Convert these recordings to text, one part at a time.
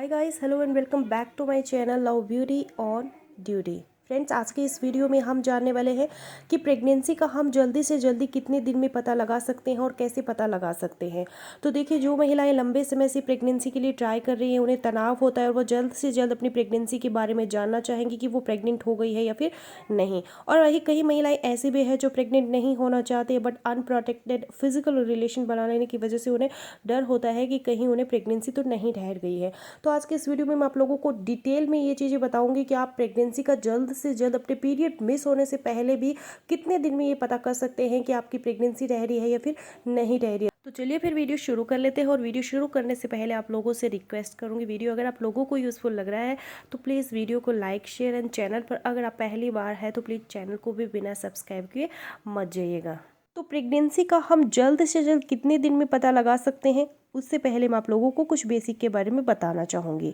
Hi guys, hello and welcome back to my channel love beauty on duty. Friends, आज के इस video में हम जानने वाले हैं कि प्रेगनेंसी का हम जल्दी से जल्दी कितने दिन में पता लगा सकते हैं और कैसे पता लगा सकते हैं। तो देखिए, जो महिलाएं लंबे समय से प्रेगनेंसी के लिए ट्राई कर रही हैं, उन्हें तनाव होता है और वो जल्द से जल्द अपनी प्रेगनेंसी के बारे में जानना चाहेंगी कि वो प्रेग्नेंट हो गई है या फिर नहीं। और वही कई महिलाएं ऐसी भी है जो प्रेग्नेंट नहीं होना चाहते, बट अनप्रोटेक्टेड फिजिकल रिलेशन बनाने की वजह से उन्हें डर होता है कि कहीं उन्हें प्रेगनेंसी तो नहीं ठहर गई है। तो आज के इस वीडियो में मैं आप लोगों को डिटेल में ये चीज़ें बताऊंगी कि आप प्रेगनेंसी का जल्द से जल्द अपने पीरियड मिस होने से पहले भी कितने दिन में ये पता कर सकते हैं कि आपकी प्रेगनेंसी रह रही है या फिर नहीं रह रही है। तो चलिए फिर वीडियो शुरू कर लेते हैं। और वीडियो शुरू करने से पहले आप लोगों से रिक्वेस्ट करूंगी, वीडियो अगर आप लोगों को यूज़फुल लग रहा है तो प्लीज़ वीडियो को लाइक शेयर एंड चैनल पर अगर आप पहली बार है तो प्लीज़ चैनल को भी बिना सब्सक्राइब किए मत जाइएगा। तो प्रेगनेंसी का हम जल्द से जल्द कितने दिन में पता लगा सकते हैं, उससे पहले मैं आप लोगों को कुछ बेसिक के बारे में बताना चाहूँगी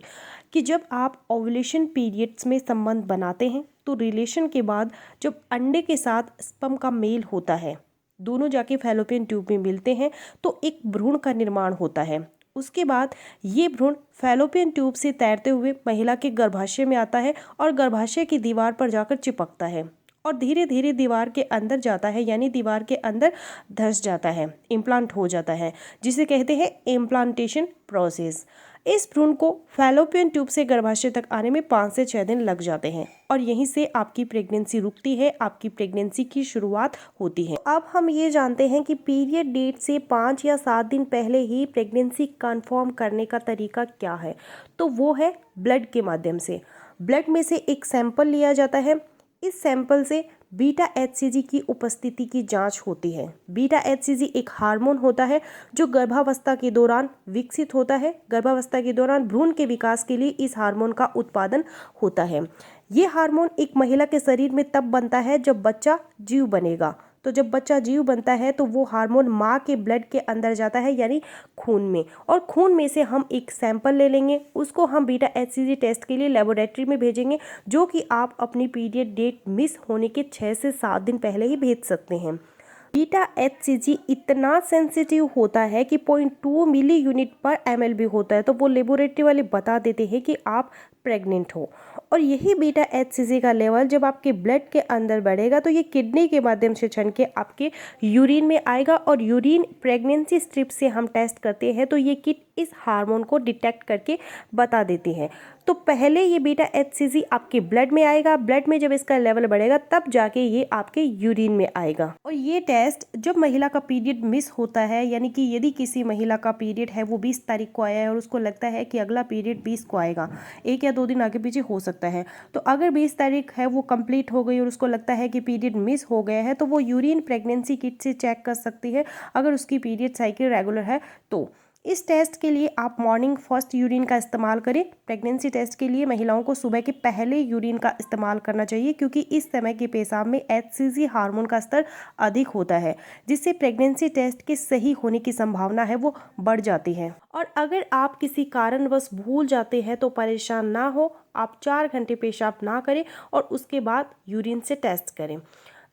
कि जब आप ओव्यूलेशन पीरियड्स में संबंध बनाते हैं तो रिलेशन के बाद जब अंडे के साथ स्पर्म का मेल होता है, दोनों जाके फैलोपियन ट्यूब में मिलते हैं तो एक भ्रूण का निर्माण होता है। उसके बाद ये भ्रूण फैलोपियन ट्यूब से तैरते हुए महिला के गर्भाशय में आता है और गर्भाशय की दीवार पर जाकर चिपकता है और धीरे धीरे दीवार के अंदर जाता है, यानी दीवार के अंदर धंस जाता है, इम्प्लांट हो जाता है, जिसे कहते हैं इम्प्लांटेशन प्रोसेस। इस भ्रूण को फैलोपियन ट्यूब से गर्भाशय तक आने में 5 से 6 दिन लग जाते हैं और यहीं से आपकी प्रेगनेंसी रुकती है, आपकी प्रेगनेंसी की शुरुआत होती है। अब हम ये जानते हैं कि पीरियड डेट से 5 या 7 दिन पहले ही प्रेगनेंसी कंफर्म करने का तरीका क्या है, तो वो है ब्लड के माध्यम से। ब्लड में से एक सैंपल लिया जाता है। इस सैंपल से बीटा एचसीजी की उपस्थिति की जांच होती है। बीटा एचसीजी एक हार्मोन होता है जो गर्भावस्था के दौरान विकसित होता है। गर्भावस्था के दौरान भ्रूण के विकास के लिए इस हार्मोन का उत्पादन होता है। ये हार्मोन एक महिला के शरीर में तब बनता है जब बच्चा जीव बनेगा। तो जब बच्चा जीव बनता है तो वो हार्मोन माँ के ब्लड के अंदर जाता है, यानी खून में, और खून में से हम एक सैंपल ले लेंगे, उसको हम बीटा एचसीजी टेस्ट के लिए लेबोरेटरी में भेजेंगे, जो कि आप अपनी पीरियड डेट मिस होने के 6 से 7 दिन पहले ही भेज सकते हैं। बीटा एचसीजी इतना सेंसिटिव होता है कि 0.2 मिली यूनिट पर एमएल भी होता है, तो वो लेबोरेटरी वाले बता देते हैं कि आप प्रेग्नेंट हो। और यही बीटा एचसीजी का लेवल जब आपके ब्लड के अंदर बढ़ेगा तो ये किडनी के माध्यम से छन के आपके यूरिन में आएगा और यूरिन प्रेगनेंसी स्ट्रिप से हम टेस्ट करते हैं तो ये किट इस हार्मोन को डिटेक्ट करके बता देती है। तो पहले ये बीटा एचसीजी आपके ब्लड में आएगा, ब्लड में जब इसका लेवल बढ़ेगा तब जाके ये आपके यूरिन में आएगा। और ये टेस्ट जब महिला का पीरियड मिस होता है, यानी कि यदि किसी महिला का पीरियड है वो 20 तारीख को आया है और उसको लगता है कि अगला पीरियड 20 को आएगा, 1 या 2 दिन आगे पीछे हो सकता है, तो अगर 20 तारीख है वो कंप्लीट हो गई और उसको लगता है कि पीरियड मिस हो गया है तो वो यूरिन प्रेगनेंसी किट से चेक कर सकती है अगर उसकी पीरियड साइकिल रेगुलर है तो। इस टेस्ट के लिए आप मॉर्निंग फर्स्ट यूरिन का इस्तेमाल करें। प्रेगनेंसी टेस्ट के लिए महिलाओं को सुबह के पहले यूरिन का इस्तेमाल करना चाहिए, क्योंकि इस समय के पेशाब में एचसीजी हार्मोन का स्तर अधिक होता है, जिससे प्रेगनेंसी टेस्ट के सही होने की संभावना है वो बढ़ जाती है। और अगर आप किसी कारणवश भूल जाते हैं तो परेशान ना हो, आप 4 घंटे पेशाब ना करें और उसके बाद यूरिन से टेस्ट करें।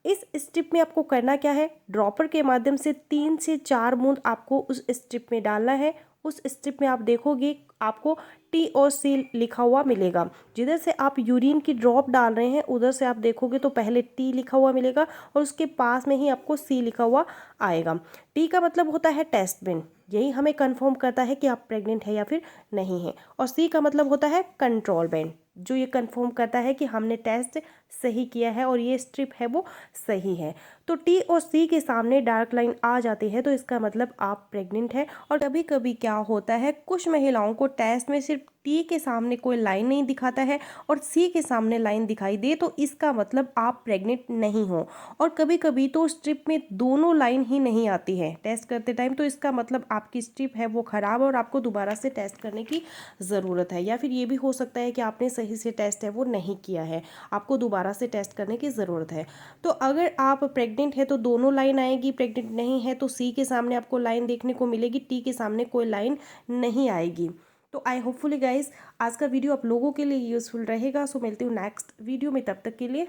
इस स्ट्रिप में आपको करना क्या है, ड्रॉपर के माध्यम से 3 से 4 बूंद आपको उस स्ट्रिप में डालना है। उस स्ट्रिप में आप देखोगे आपको टी और सी लिखा हुआ मिलेगा। जिधर से आप यूरिन की ड्रॉप डाल रहे हैं उधर से आप देखोगे तो पहले टी लिखा हुआ मिलेगा और उसके पास में ही आपको सी लिखा हुआ आएगा। टी का मतलब होता है टेस्ट बिन, यही हमें कंफर्म करता है कि आप प्रेग्नेंट है या फिर नहीं है। और सी का मतलब होता है कंट्रोल बैंड, जो ये कंफर्म करता है कि हमने टेस्ट सही किया है और ये स्ट्रिप है वो सही है। तो टी और सी के सामने डार्क लाइन आ जाती है तो इसका मतलब आप प्रेग्नेंट है। और कभी कभी क्या होता है, कुछ महिलाओं को टेस्ट में सिर्फ टी के सामने कोई लाइन नहीं दिखाता है और सी के सामने लाइन दिखाई दे तो इसका मतलब आप प्रेग्नेंट नहीं हो। और कभी कभी तो स्ट्रिप में दोनों लाइन ही नहीं आती है टेस्ट करते टाइम, तो इसका मतलब आपकी स्ट्रिप है वो ख़राब है और आपको दोबारा से टेस्ट करने की ज़रूरत है। या फिर ये भी हो सकता है कि आपने सही से टेस्ट है वो नहीं किया है, आपको दोबारा से टेस्ट करने की ज़रूरत है। तो अगर आप प्रेग्नेंट है तो दोनों लाइन आएगी, प्रेग्नेंट नहीं है तो सी के सामने आपको लाइन देखने को मिलेगी, टी के सामने कोई लाइन नहीं आएगी। तो आई होपफुली गाइज आज का वीडियो आप लोगों के लिए यूज़फुल रहेगा। सो मिलती हूँ नेक्स्ट वीडियो में, तब तक के लिए